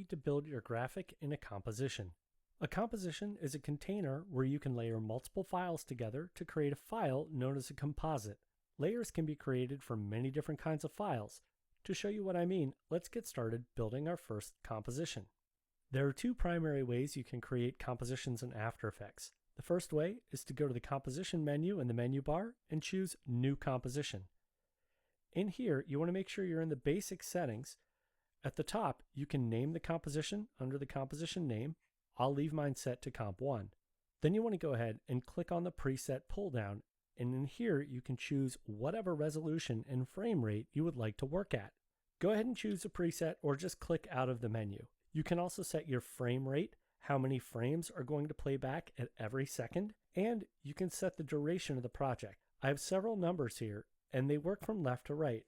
need to build your graphic in a composition. A composition is a container where you can layer multiple files together to create a file known as a composite. Layers can be created from many different kinds of files. To show you what I mean, let's get started building our first composition. There are two primary ways you can create compositions in After Effects. The first way is to go to the Composition menu in the menu bar and choose New Composition. In here, you want to make sure you're in the basic settings. At the top, you can name the composition under the composition name. I'll leave mine set to Comp 1. Then you want to go ahead and click on the preset pull down, and in here you can choose whatever resolution and frame rate you would like to work at. Go ahead and choose a preset or just click out of the menu. You can also set your frame rate, how many frames are going to play back at every second, and you can set the duration of the project. I have several numbers here, and they work from left to right.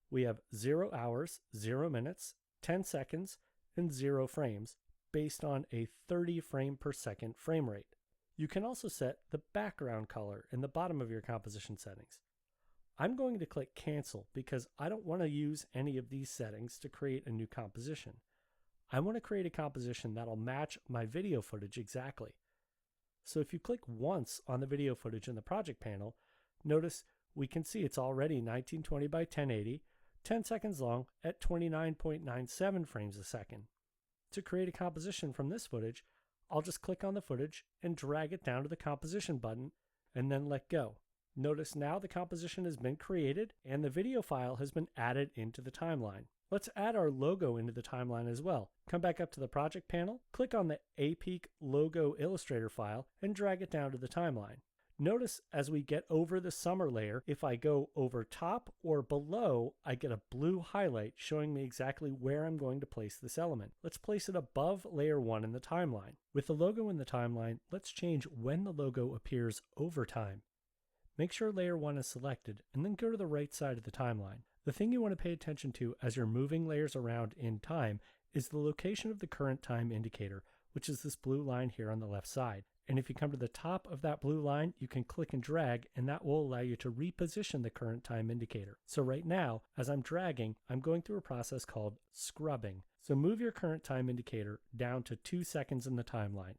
We have 0 hours, 0 minutes, 10 seconds, and 0 frames, based on a 30 frame per second frame rate. You can also set the background color in the bottom of your composition settings. I'm going to click cancel because I don't want to use any of these settings to create a new composition. I want to create a composition that'll match my video footage exactly. So if you click once on the video footage in the project panel, notice we can see it's already 1920 by 1080, 10 seconds long at 29.97 frames a second. To create a composition from this footage, I'll just click on the footage and drag it down to the composition button and then let go. Notice now the composition has been created and the video file has been added into the timeline. Let's add our logo into the timeline as well. Come back up to the project panel, click on the APEEK logo Illustrator file and drag it down to the timeline. Notice as we get over the summer layer, if I go over top or below, I get a blue highlight showing me exactly where I'm going to place this element. Let's place it above layer 1 in the timeline. With the logo in the timeline, let's change when the logo appears over time. Make sure layer 1 is selected and then go to the right side of the timeline. The thing you want to pay attention to as you're moving layers around in time is the location of the current time indicator, which is this blue line here on the left side. And if you come to the top of that blue line, you can click and drag, and that will allow you to reposition the current time indicator. So right now, as I'm dragging, I'm going through a process called scrubbing. So move your current time indicator down to 2 seconds in the timeline.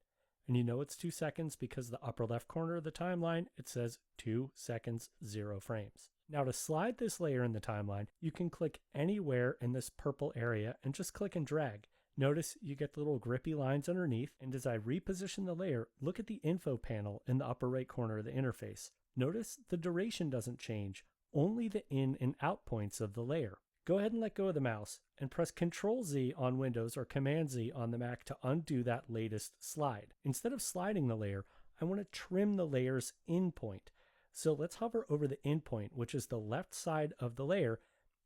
And you know it's 2 seconds because the upper left corner of the timeline, it says 2 seconds, 0 frames. Now to slide this layer in the timeline, you can click anywhere in this purple area and just click and drag. Notice you get the little grippy lines underneath, and as I reposition the layer, look at the info panel in the upper right corner of the interface. Notice the duration doesn't change, only the in and out points of the layer. Go ahead and let go of the mouse and press Ctrl-Z on Windows or Command-Z on the Mac to undo that latest slide. Instead of sliding the layer, I want to trim the layer's in point. So let's hover over the in point, which is the left side of the layer,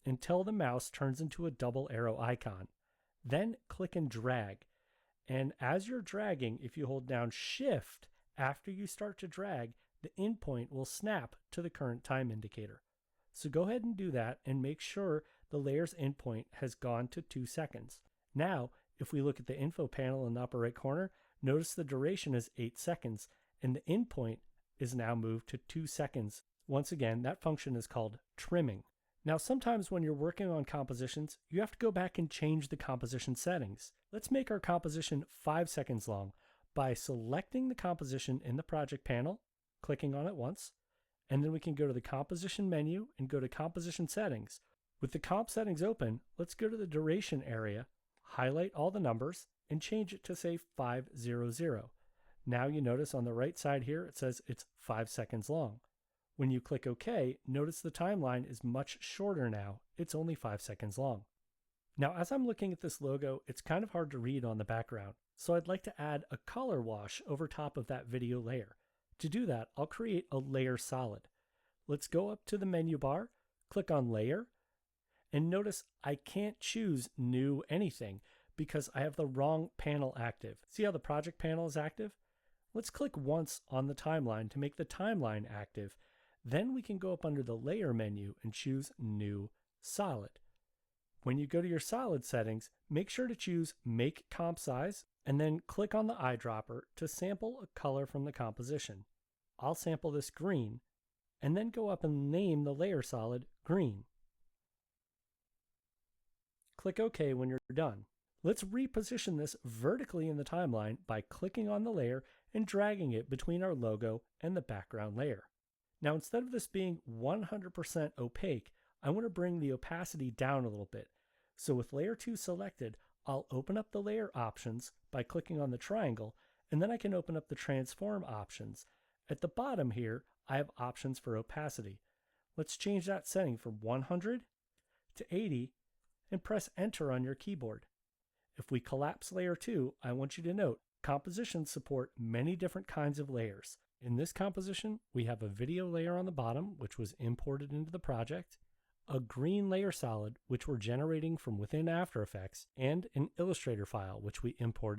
until the mouse turns into a double arrow icon. Then click and drag. And as you're dragging, if you hold down Shift after you start to drag, the in point will snap to the current time indicator. So go ahead and do that and make sure the layer's in point has gone to 2 seconds. Now, if we look at the info panel in the upper right corner, notice the duration is 8 seconds and the in point is now moved to 2 seconds. Once again, that function is called trimming. Now sometimes when you're working on compositions, you have to go back and change the composition settings. Let's make our composition 5 seconds long by selecting the composition in the project panel, clicking on it once, and then we can go to the composition menu and go to composition settings. With the comp settings open, let's go to the duration area, highlight all the numbers, and change it to say 500. Now you notice on the right side here it says it's 5 seconds long. When you click OK, notice the timeline is much shorter now. It's only 5 seconds long. Now, as I'm looking at this logo, it's kind of hard to read on the background, so I'd like to add a color wash over top of that video layer. To do that, I'll create a layer solid. Let's go up to the menu bar, click on Layer, and notice I can't choose New Anything because I have the wrong panel active. See how the project panel is active? Let's click once on the timeline to make the timeline active. Then we can go up under the Layer menu and choose New Solid. When you go to your solid settings, make sure to choose Make Comp Size and then click on the eyedropper to sample a color from the composition. I'll sample this green and then go up and name the layer solid Green. Click OK when you're done. Let's reposition this vertically in the timeline by clicking on the layer and dragging it between our logo and the background layer. Now, instead of this being 100% opaque, I want to bring the opacity down a little bit. So with layer 2 selected, I'll open up the layer options by clicking on the triangle, and then I can open up the transform options. At the bottom here, I have options for opacity. Let's change that setting from 100 to 80 and press enter on your keyboard. If we collapse layer 2, I want you to note compositions support many different kinds of layers. In this composition, we have a video layer on the bottom, which was imported into the project, a green layer solid, which we're generating from within After Effects, and an Illustrator file, which we imported